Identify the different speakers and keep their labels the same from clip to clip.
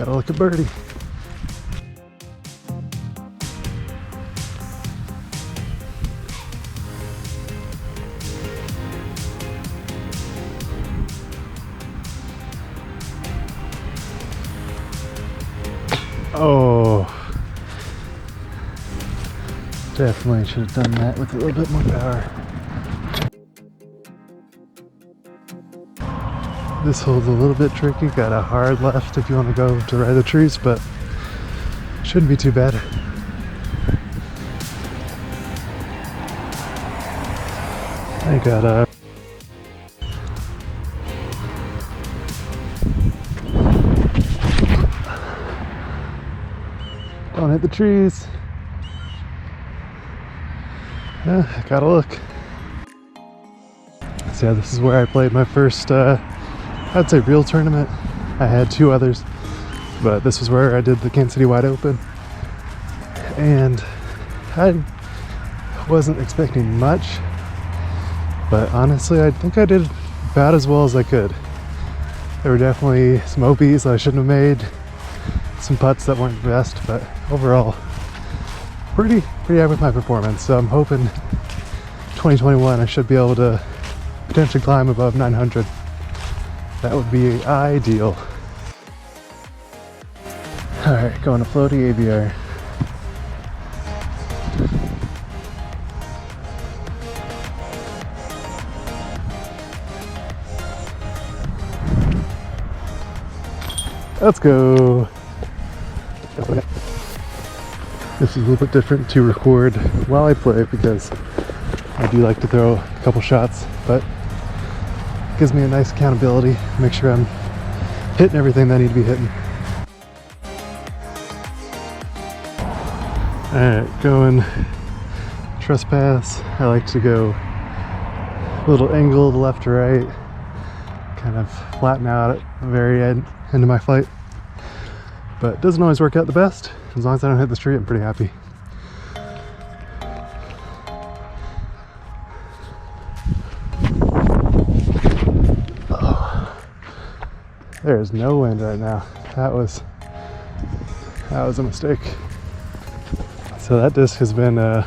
Speaker 1: Gotta look at birdie. Oh, definitely should have done that with a little bit more power. This hole's a little bit tricky, got a hard left if you want to go to the right of the trees, but shouldn't be too bad. I got a don't hit the trees. Yeah, gotta look. So yeah, this is where I played my first I'd say real tournament. I had 2 others, but this was where I did the Kansas City Wide Open, and I wasn't expecting much, but honestly I think I did about as well as I could. There were definitely some OBs that I shouldn't have made, some putts that weren't the best, but overall pretty happy with my performance. So I'm hoping 2021 I should be able to potentially climb above 900. That would be ideal. Alright, going to floaty ABR. Let's go. This is a little bit different to record while I play because I do like to throw a couple shots, but it gives me a nice accountability, make sure I'm hitting everything that I need to be hitting. Alright, going trespass. I like to go a little angle to left to right, kind of flatten out at the very end of my flight. But it doesn't always work out the best. As long as I don't hit the street, I'm pretty happy. Oh, there is no wind right now. That was a mistake. So that disc has been one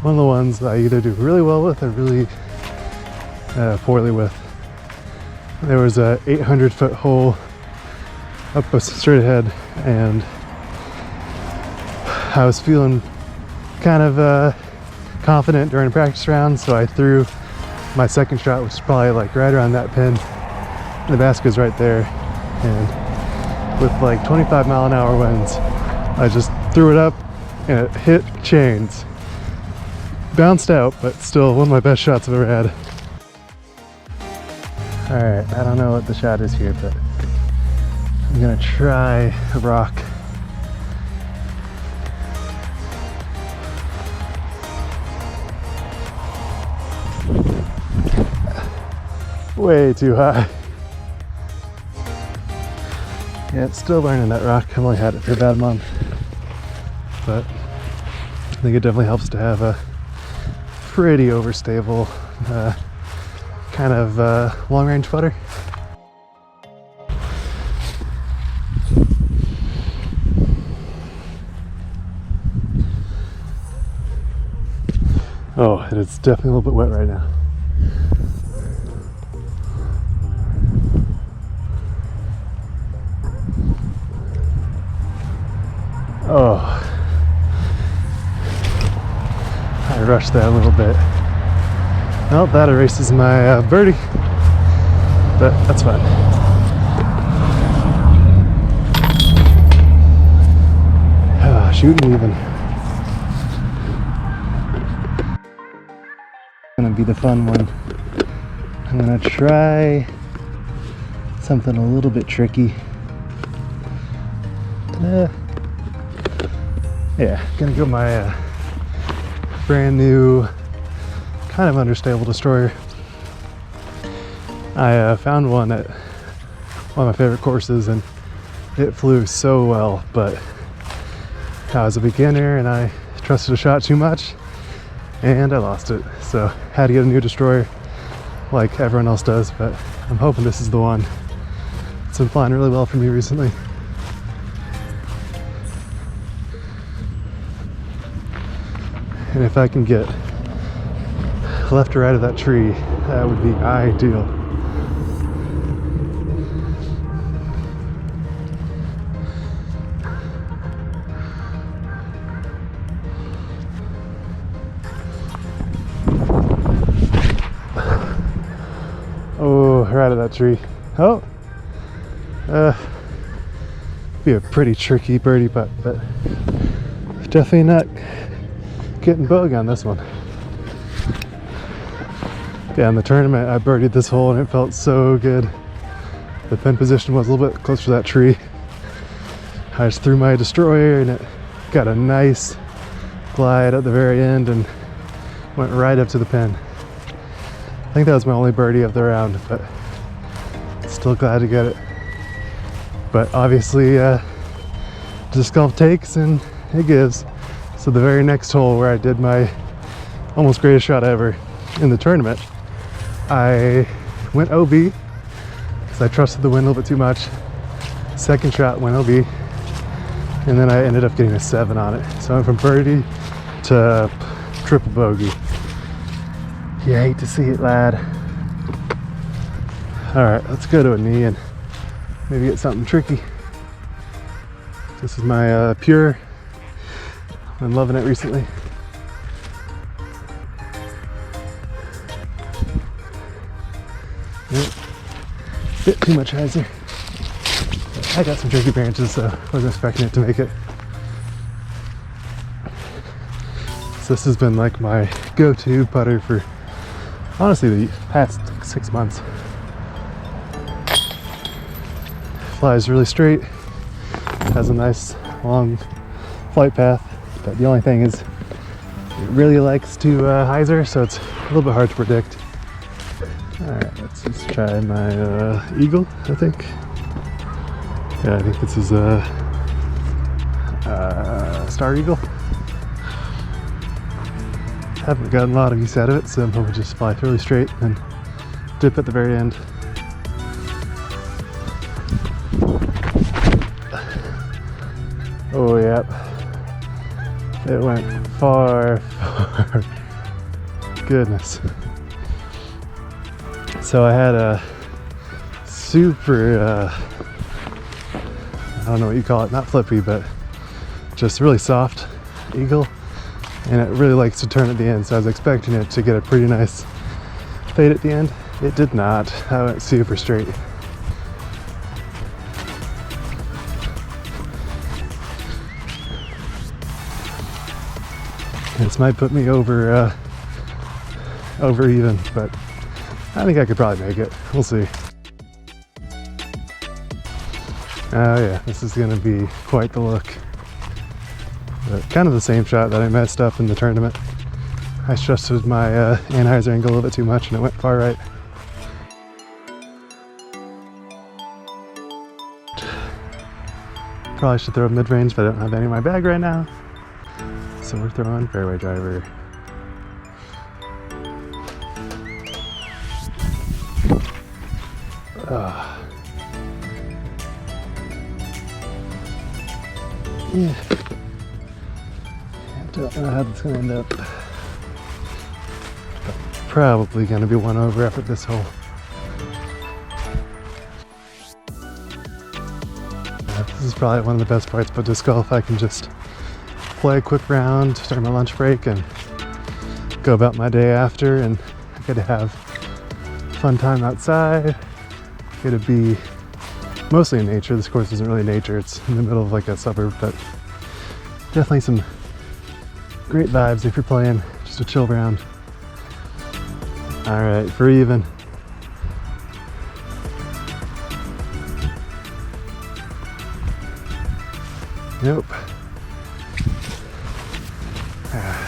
Speaker 1: of the ones that I either do really well with or really poorly with. There was a 800-foot hole up straight ahead, and I was feeling kind of confident during a practice round, so I threw my second shot, which is probably like right around that pin. The basket's right there, and with like 25-mile-an-hour winds, I just threw it up and it hit chains. Bounced out, but still one of my best shots I've ever had. Alright, I don't know what the shot is here, but I'm gonna try a rock. Way too high. Yeah, it's still learning that rock. I've only had it for about a month, but I think it definitely helps to have a pretty overstable kind of long-range putter. Oh, and it's definitely a little bit wet right now. Oh, I rushed that a little bit. Well, that erases my birdie, but that's fine. Shooting even. Gonna be the fun one. I'm gonna try something a little bit tricky. Yeah, gonna go my brand new, kind of understable destroyer. I found one at one of my favorite courses and it flew so well, but I was a beginner and I trusted a shot too much and I lost it. So had to get a new destroyer like everyone else does, but I'm hoping this is the one. It's been flying really well for me recently. And if I can get left or right of that tree, that would be ideal. Oh, right of that tree. Oh, be a pretty tricky birdie putt, but definitely not getting bogey on this one. Yeah, in the tournament I birdied this hole and it felt so good. The pin position was a little bit closer to that tree. I just threw my destroyer and it got a nice glide at the very end and went right up to the pin. I think that was my only birdie of the round, but still glad to get it. But obviously disc golf takes and it gives. So the very next hole where I did my almost greatest shot ever in the tournament, I went OB because I trusted the wind a little bit too much. Second shot went OB, and then I ended up getting a 7 on it. So I went from birdie to triple bogey. You hate to see it, lad. All right, let's go to a knee and maybe get something tricky. This is my Pure. I'm loving it recently. Yep. Bit too much hyzer. I got some tricky branches, so I wasn't expecting it to make it. So this has been like my go-to putter for honestly the past 6 months. Flies really straight, has a nice long flight path, but the only thing is it really likes to hyzer, so it's a little bit hard to predict. Alright, let's just try my Eagle, I think. Yeah, I think this is a Star Eagle. Haven't gotten a lot of use out of it, so I'm hoping to just fly really straight and dip at the very end. Oh, yep. It went far, far. Goodness. So I had a super, I don't know what you call it, not flippy, but just really soft Eagle. And it really likes to turn at the end, so I was expecting it to get a pretty nice fade at the end. It did not. I went super straight. This might put me over even, but I think I could probably make it. We'll see. Oh yeah, this is gonna be quite the look. But kind of the same shot that I messed up in the tournament. I trusted my anhyzer angle a little bit too much and it went far right. Probably should throw mid-range, but I don't have any in my bag right now. So we're throwing fairway driver. Yeah. Don't know how it's gonna end up. Probably gonna be one over after this hole. This is probably one of the best parts about disc golf. I can just play a quick round during my lunch break and go about my day after, and I get to have fun time outside. Get to be mostly in nature. This course isn't really nature, it's in the middle of like a suburb, but definitely some great vibes if you're playing just a chill round. All right, for even. Nope.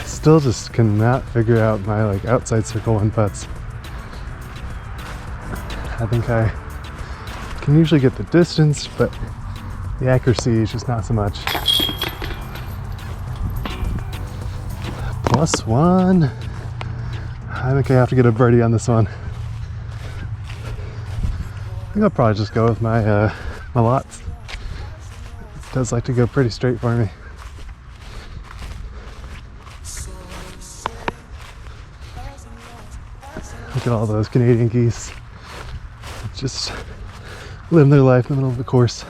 Speaker 1: Still just cannot figure out my like outside circle one putts. I think I can usually get the distance, but the accuracy is just not so much. +1. I think I have to get a birdie on this one. I think I'll probably just go with my my lots. It does like to go pretty straight for me. Look at all those Canadian geese. Just living their life in the middle of the course.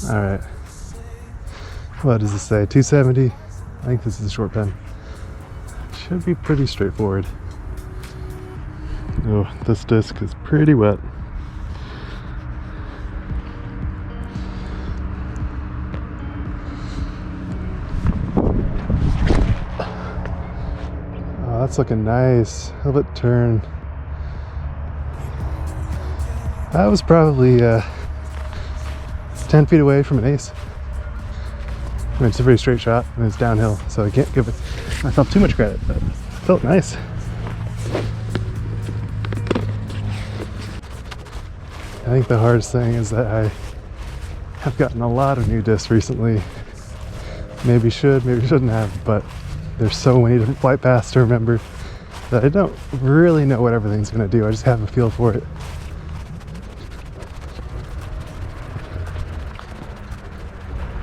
Speaker 1: Alright. What does this say? 270? I think this is a short pen. Should be pretty straightforward. Oh, this disc is pretty wet. Oh, that's looking nice. How about turn? That was probably 10 feet away from an ace. I mean, it's a pretty straight shot and it's downhill, so I can't give myself too much credit, but it felt nice. I think the hardest thing is that I have gotten a lot of new discs recently. Maybe shouldn't have, but there's so many different flight paths to remember that I don't really know what everything's going to do. I just have a feel for it.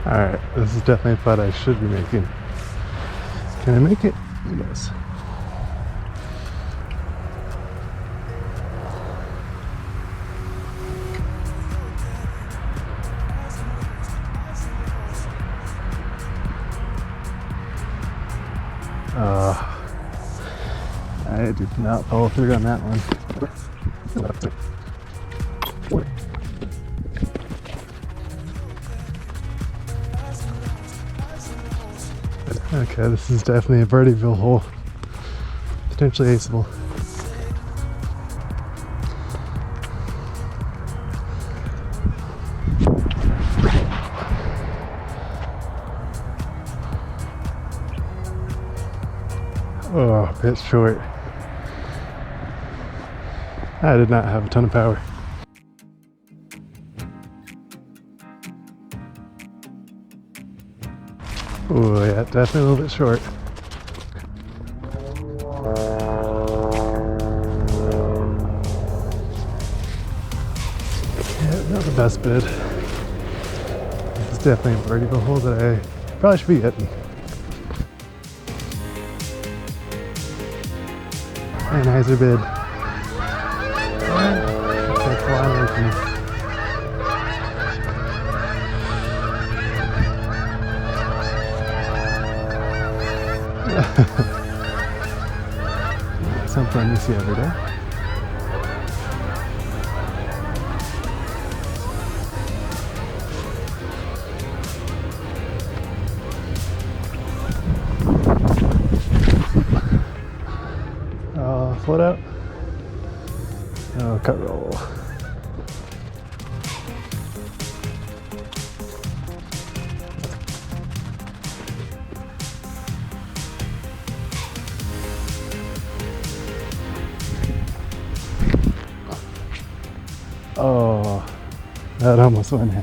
Speaker 1: Alright, this is definitely a putt I should be making. Can I make it? Yes. I did not follow through on that one. Okay, this is definitely a birdieville hole. Potentially aceable. Oh, a bit short. I did not have a ton of power. Oh yeah, definitely a little bit short. Yeah, not the best bid. This is definitely a birdieville hole that I probably should be hitting. A nicer bid. That's flying away from me. Something you see every day. Float out. Oh, cut roll. Oh, that almost went in.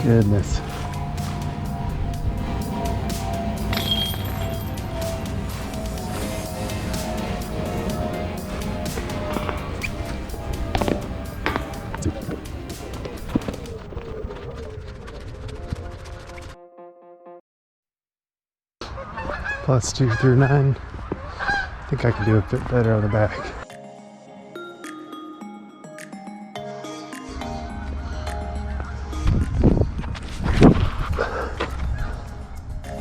Speaker 1: Goodness. +2 through 9. I think I can do a bit better on the back.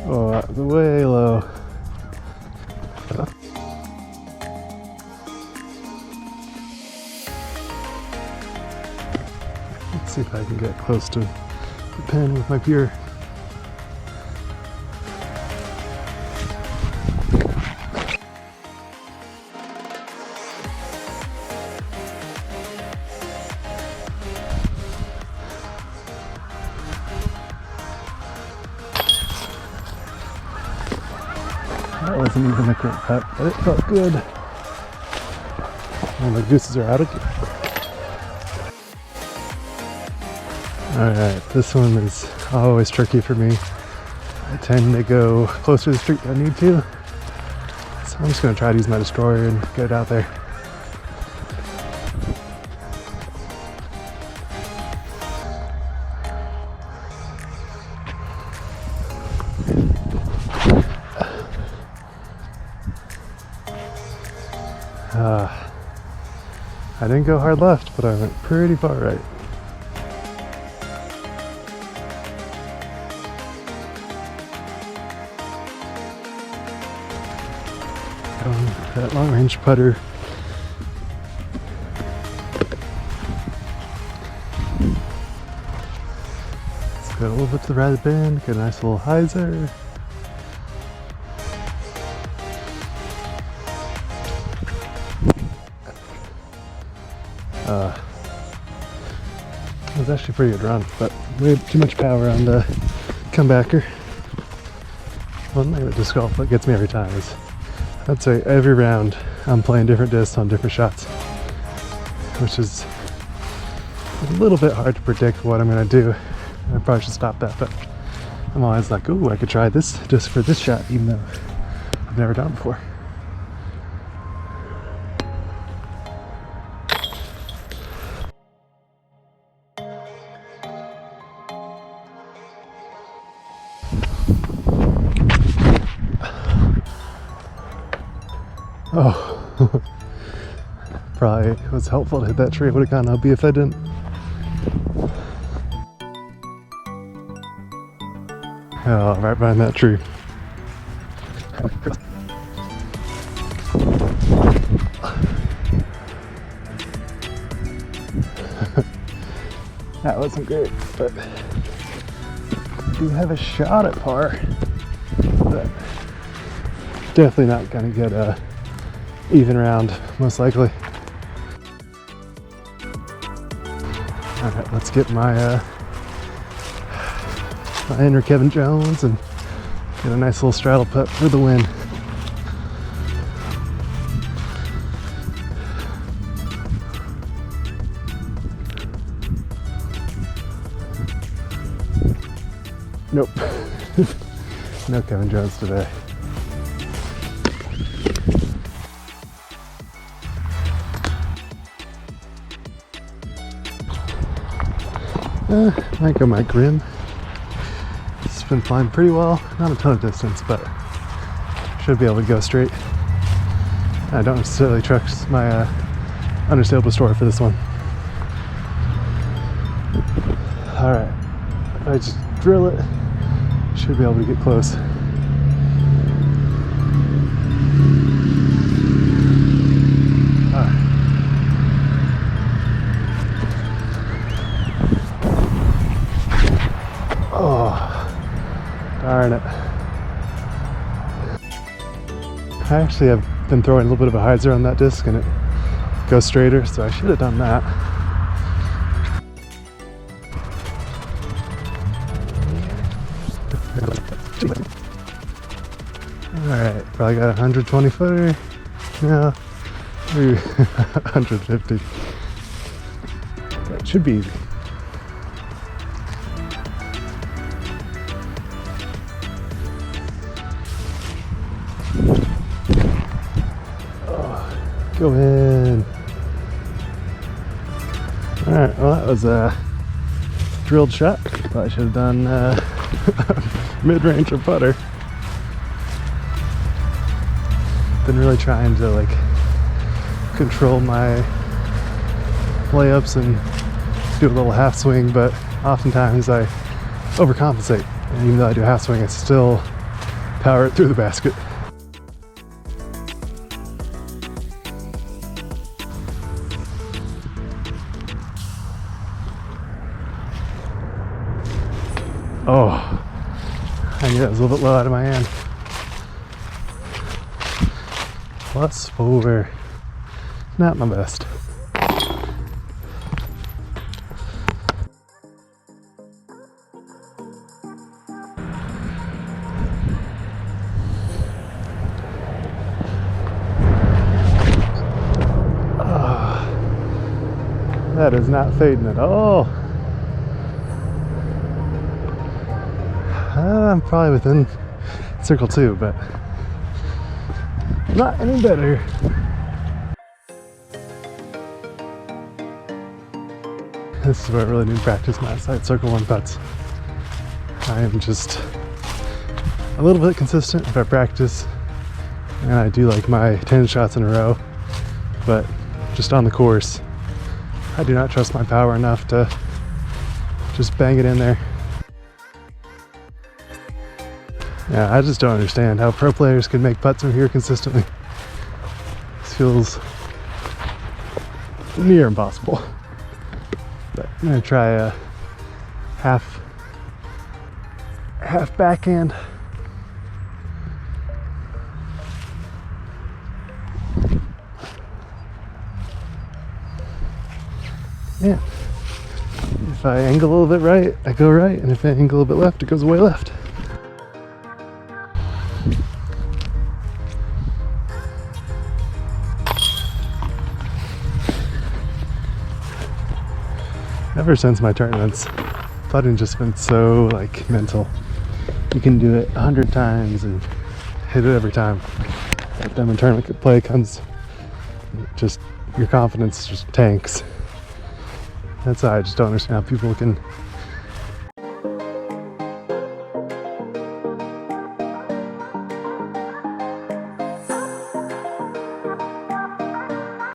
Speaker 1: Oh, that was way low. Let's see if I can get close to the pin with my pure. That wasn't even a great putt, but it felt good. And the gooses are out again. Alright, this one is always tricky for me. I tend to go closer to the street than I need to. So I'm just going to try to use my destroyer and get it out there. I didn't go hard left, but I went pretty far right. That long range putter. Let's go a little bit to the right of the bend, get a nice little hyzer. It was actually a pretty good run, but way too much power on the comebacker. One thing with disc golf that gets me every time is I'd say every round I'm playing different discs on different shots, which is a little bit hard to predict what I'm going to do. I probably should stop that, but I'm always like, ooh, I could try this just for this shot, even though I've never done it before. Oh, probably was helpful to hit that tree. Would have gone up if I didn't. Oh, right behind that tree. That wasn't great, but I do have a shot at par. But definitely not gonna get a even round, most likely. Alright, let's get my my inner Kevin Jones and get a nice little straddle putt for the win. Nope. No Kevin Jones today. Might go Mike Grimm. It's been flying pretty well. Not a ton of distance, but should be able to go straight. I don't necessarily trust my understable store for this one. Alright, I just drill it. Should be able to get close. Darn it. I actually have been throwing a little bit of a hyzer on that disc and it goes straighter, so I should have done that. Alright, probably got a 120 footer. No, maybe 150. That should be easy. Go in. Alright, well that was a drilled shot. Probably should have done mid-range or putter. Been really trying to like control my layups and do a little half swing, but oftentimes I overcompensate. And even though I do half swing, I still power it through the basket. Oh, I knew that was a little bit low out of my hand. +4. Not my best. Oh, that is not fading at all. I'm probably within circle 2, but not any better. This is where I really need to practice my outside circle 1 putts. I am just a little bit consistent if I practice, and I do like my 10 shots in a row, but just on the course, I do not trust my power enough to just bang it in there. Yeah, I just don't understand how pro players can make putts from here consistently. This feels near impossible. But I'm gonna try a half backhand. Yeah. If I angle a little bit right, I go right, and if I angle a little bit left, it goes way left. Ever since my tournaments, putting just been so like mental. You can do it 100 times and hit it every time. But then when tournament play comes, just your confidence just tanks. That's why I just don't understand how people can